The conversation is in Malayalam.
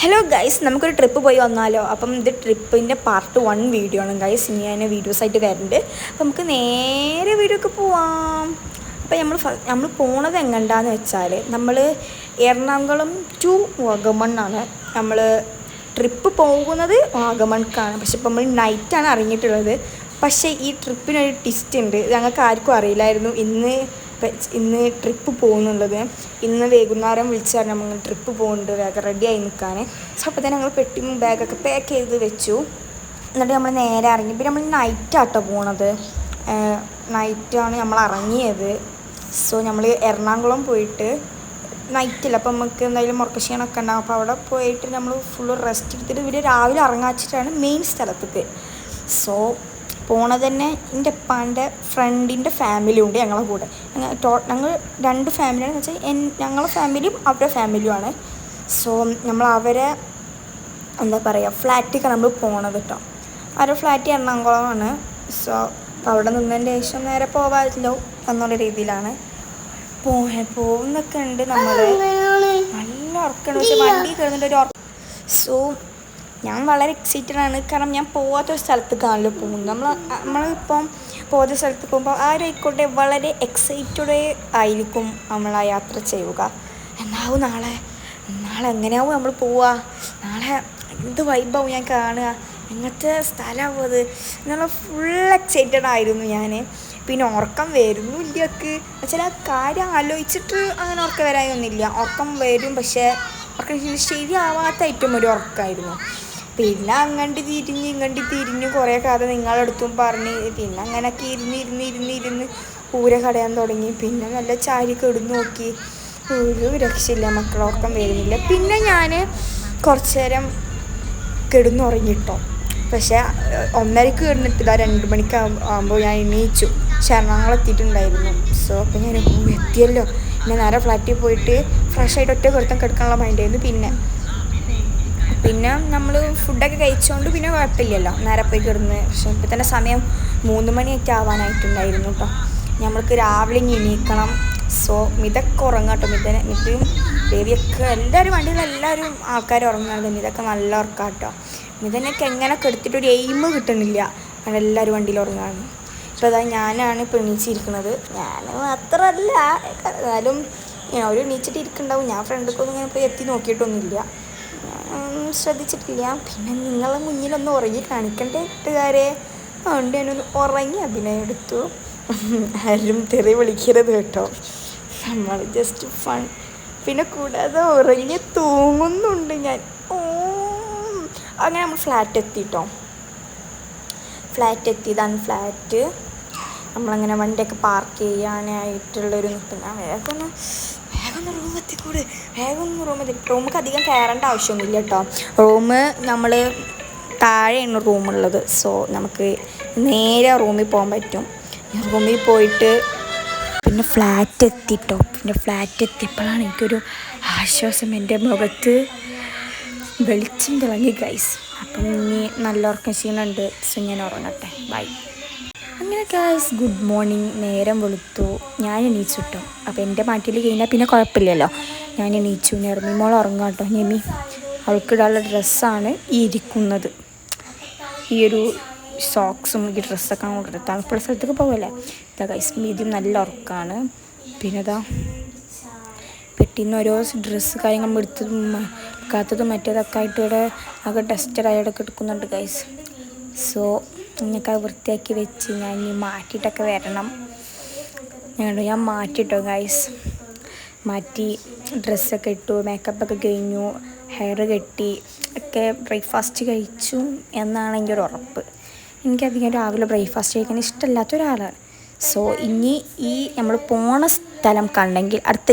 ഹലോ ഗൈസ്, നമുക്കൊരു ട്രിപ്പ് പോയി വന്നാലോ? അപ്പം ഇത് ട്രിപ്പിൻ്റെ പാർട്ട് 1 വീഡിയോ ആണ് ഗൈസ്. ഇനി ഞാൻ വീഡിയോസായിട്ട് വരുന്നുണ്ട്. അപ്പം നമുക്ക് നേരെ വീഡിയോക്ക് പോവാം. അപ്പം നമ്മൾ പോണത് എങ്ങണ്ടാന്ന് വെച്ചാൽ നമ്മൾ എറണാകുളം ടു വാഗമണ്ണാണ് നമ്മൾ ട്രിപ്പ് പോകുന്നത്. വാഗമൺക്കാണ്. പക്ഷെ ഇപ്പം നമ്മൾ നൈറ്റാണ് ഇറങ്ങിയിട്ടുള്ളത്. പക്ഷേ ഈ ട്രിപ്പിനൊരു ട്വിസ്റ്റ് ഉണ്ട്. ഞങ്ങൾക്ക് ആർക്കും അറിയില്ലായിരുന്നു ഇന്ന് ട്രിപ്പ് പോകുന്നുള്ളത്. ഇന്ന് വൈകുന്നേരം വിളിച്ചാൽ നമ്മൾ ട്രിപ്പ് പോകുന്നുണ്ട്, വേഗം റെഡിയായി നിൽക്കാൻ. സോ അപ്പോൾ തന്നെ ഞങ്ങൾ പെട്ടിയും ബാഗൊക്കെ പാക്ക് ചെയ്ത് വെച്ചു. എന്നിട്ട് നമ്മൾ നേരെ ഇറങ്ങി. പിന്നെ നമ്മൾ നൈറ്റാട്ടോ പോണത്. നൈറ്റാണ് നമ്മൾ ഇറങ്ങിയത്. സോ നമ്മൾ എറണാകുളം പോയിട്ട് നൈറ്റില്ല. അപ്പം നമുക്ക് എന്തായാലും മുറക്കക്ഷീണമൊക്കെ ഉണ്ടാകും. അപ്പോൾ അവിടെ പോയിട്ട് നമ്മൾ ഫുള്ള് റെസ്റ്റ് എടുത്തിട്ട് ഇവർ രാവിലെ ഇറങ്ങാച്ചിട്ടാണ് മെയിൻ സ്ഥലത്തേക്ക്. സോ പോണത് തന്നെ എൻ്റെ ഉപ്പാൻ്റെ ഫ്രണ്ടിൻ്റെ ഫാമിലി ഉണ്ട് ഞങ്ങളെ കൂടെ. ഞങ്ങൾ 2 ഫാമിലിയാണെന്ന് വെച്ചാൽ ഞങ്ങളുടെ ഫാമിലിയും അവരുടെ ഫാമിലിയുമാണ്. സോ നമ്മൾ അവരെ എന്താ പറയുക ഫ്ലാറ്റിലേക്കാണ് നമ്മൾ പോണത് കേട്ടോ. അവരുടെ ഫ്ലാറ്റ് എറണാകുളമാണ്. സോ അവിടെ നിന്നതിൻ്റെ ശേഷം നേരെ പോകാമല്ലോ എന്നുള്ള രീതിയിലാണ് പോകുന്നൊക്കെ ഉണ്ട്. നമ്മൾ നല്ല ഉറക്കമാണ്. പക്ഷെ വണ്ടി കയറുന്നുണ്ട് ഒരു സോ ഞാൻ വളരെ എക്സൈറ്റഡ് ആണ്. കാരണം ഞാൻ പോകാത്തൊരു സ്ഥലത്തേക്കാണല്ലോ പോകുന്നത്. നമ്മളിപ്പം പോകുന്ന സ്ഥലത്ത് പോകുമ്പോൾ ആരായിക്കോട്ടെ വളരെ എക്സൈറ്റഡ് ആയിരിക്കും നമ്മൾ ആ യാത്ര ചെയ്യുക. എന്നാവും നാളെ എങ്ങനെയാവും നമ്മൾ പോവുക, നാളെ എന്ത് വൈബാവും ഞാൻ കാണുക, എങ്ങനത്തെ സ്ഥലമാവും അത് എന്നുള്ള ഫുൾ എക്സൈറ്റഡ് ആയിരുന്നു ഞാൻ. പിന്നെ ഉറക്കം വരുന്നില്ലക്ക് വെച്ചാൽ ആ കാര്യം ആലോചിച്ചിട്ട് അങ്ങനെ ഉറക്കം വരാനൊന്നുമില്ല. ഉറക്കം വരും, പക്ഷേ ഉറക്കം ശരിയാവാത്ത ഐറ്റം ഒരു ഉറക്കമായിരുന്നു. പിന്നെ അങ്ങോട്ട് തിരിഞ്ഞ് കുറേ കഥ നിങ്ങളടുത്തും പറഞ്ഞ് പിന്നെ അങ്ങനെയൊക്കെ ഇരുന്ന് ഊര കടയാൻ തുടങ്ങി. പിന്നെ നല്ല ചാരി കിടന്നു നോക്കി, ഒരു രക്ഷയില്ല, മക്കളുറക്കം വരുന്നില്ല. പിന്നെ ഞാൻ കുറച്ച് നേരം കിടന്നുറങ്ങിട്ടോ. പക്ഷേ 1:30 കിടന്നിട്ടില്ല, 2 മണിക്ക് ആകുമ്പോൾ ഞാൻ എണീച്ചു. പക്ഷെ എറണാകുളം എത്തിയിട്ടുണ്ടായിരുന്നു. സോ അപ്പം ഞാൻ എത്തിയല്ലോ, പിന്നെ നേരെ ഫ്ലാറ്റിൽ പോയിട്ട് ഫ്രഷായിട്ട് ഒറ്റ കിടക്കാനുള്ള മൈൻഡായിരുന്നു. പിന്നെ നമ്മൾ ഫുഡൊക്കെ കഴിച്ചുകൊണ്ട് പിന്നെ കുഴപ്പമില്ലല്ലോ, നേരെ പോയി കിടന്ന്. പക്ഷേ ഇപ്പം തന്നെ സമയം 3 മണിയൊക്കെ ആവാനായിട്ടുണ്ടായിരുന്നു കേട്ടോ. നമ്മൾക്ക് രാവിലെ ഇനി എണീക്കണം. സോ മിതൊക്കെ ഉറങ്ങാം കേട്ടോ. മിതും ബേബിയൊക്കെ എല്ലാവരും വണ്ടിയിലെല്ലാവരും ആൾക്കാർ ഉറങ്ങുന്നുണ്ട്. മിതൊക്കെ നല്ല ഉറക്കാം കേട്ടോ. മിതനൊക്കെ എങ്ങനെ കെടുത്തിട്ടൊരു എയിം കിട്ടണില്ല, അങ്ങനെ എല്ലാവരും വണ്ടിയിൽ ഉറങ്ങാണ്. ഇപ്പോൾ അതാ ഞാനാണ് ഇപ്പോൾ എണീച്ചിരിക്കുന്നത്. ഞാൻ മാത്രമല്ല, എന്നാലും ഒരു എണീച്ചിട്ട് ഇരിക്കുന്നുണ്ടാവും. ഞാൻ ഫ്രണ്ടിലേക്കൊന്നും ഇങ്ങനെ പോയി എത്തി നോക്കിയിട്ടൊന്നുമില്ല, ശ്രദ്ധിച്ചിട്ടില്ല. പിന്നെ നിങ്ങളെ മുന്നിലൊന്ന് ഉറങ്ങി കാണിക്കണ്ടേ കൂട്ടുകാരെ, അതുകൊണ്ട് ഞാനൊന്ന് ഉറങ്ങി അഭിനയം എടുത്തു. ആരും തെറി വിളിക്കരുത് കേട്ടോ, നമ്മൾ ജസ്റ്റ് ഫൺ. പിന്നെ കൂടാതെ ഉറങ്ങി തൂങ്ങുന്നുണ്ട് ഞാൻ. അങ്ങനെ നമ്മൾ ഫ്ലാറ്റ് എത്തിട്ടോ. ഇതാണ് ഫ്ലാറ്റ്. നമ്മളങ്ങനെ വണ്ടിയൊക്കെ പാർക്ക് ചെയ്യാനായിട്ടുള്ളൊരു നിൽക്കുന്ന വേഗം റൂമെത്തി. റൂമിലേക്ക് അധികം കയറേണ്ട ആവശ്യമൊന്നുമില്ല കേട്ടോ. നമ്മൾ താഴെയാണ് റൂമുള്ളത്. സോ നമുക്ക് നേരെ റൂമിൽ പോകാൻ പറ്റും. റൂമിൽ പോയിട്ട് പിന്നെ ഫ്ലാറ്റ് എത്തിയപ്പോഴാണ് എനിക്കൊരു ആശ്വാസം. എൻ്റെ മുഖത്ത് വെളിച്ചം തിളങ്ങി ഗൈസ്. അപ്പം ഇനി നല്ല ഉറക്കം ക്ഷീണമുണ്ട്. സോ ഞാൻ ഉറങ്ങട്ടെ, ബൈ. അങ്ങനെ ഗൈസ്, ഗുഡ് മോർണിംഗ്. നേരം വെളുത്തു, ഞാൻ എണീച്ചു കേട്ടോ. അപ്പോൾ എൻ്റെ മാറ്റിൽ കഴിഞ്ഞാൽ പിന്നെ കുഴപ്പമില്ലല്ലോ. ഞാൻ എണീച്ചു. നെർമിമോൾ ഉറങ്ങാം കേട്ടോ. നെമി അവൾക്കിടാനുള്ള ഡ്രസ്സാണ് ഈ ഇരിക്കുന്നത്. ഈ ഒരു സോക്സും ഈ ഡ്രസ്സൊക്കെ കൊണ്ടിട്ട് തണുപ്പുള്ള സ്ഥലത്തേക്ക് പോകുമല്ലേ. ഇതാ ഗൈസ്, മീഡിയം നല്ല ഉറക്കമാണ്. പിന്നെ ഇതാ പെട്ടിന്ന് ഓരോ ഡ്രസ്സ് കാര്യങ്ങൾ എടുത്തതും മറ്റേതൊക്കെ ആയിട്ട് ഇവിടെ ആകെ ടെസ്റ്റഡായിട്ടൊക്കെ എടുക്കുന്നുണ്ട് ഗൈസ്. സോ ഞങ്ങൾക്ക് അത് വൃത്തിയാക്കി വെച്ച് ഞാൻ ഇനി മാറ്റിയിട്ടൊക്കെ വരണം. ഞാൻ മാറ്റിട്ടോ ഗൈസ്. മാറ്റി ഡ്രസ്സൊക്കെ ഇട്ടു, മേക്കപ്പൊക്കെ കഴിഞ്ഞു, ഹെയർ കെട്ടി ഒക്കെ ബ്രേക്ക്ഫാസ്റ്റ് കഴിച്ചു എന്നാണ് എൻ്റെ ഒരു ഉറപ്പ്. എനിക്കധികം രാവിലെ ബ്രേക്ക്ഫാസ്റ്റ് കഴിക്കാൻ ഇഷ്ടമില്ലാത്ത ഒരാളാണ്. സോ ഇനി നമ്മൾ പോണ സ്ഥലം കണ്ടെങ്കിൽ അടുത്ത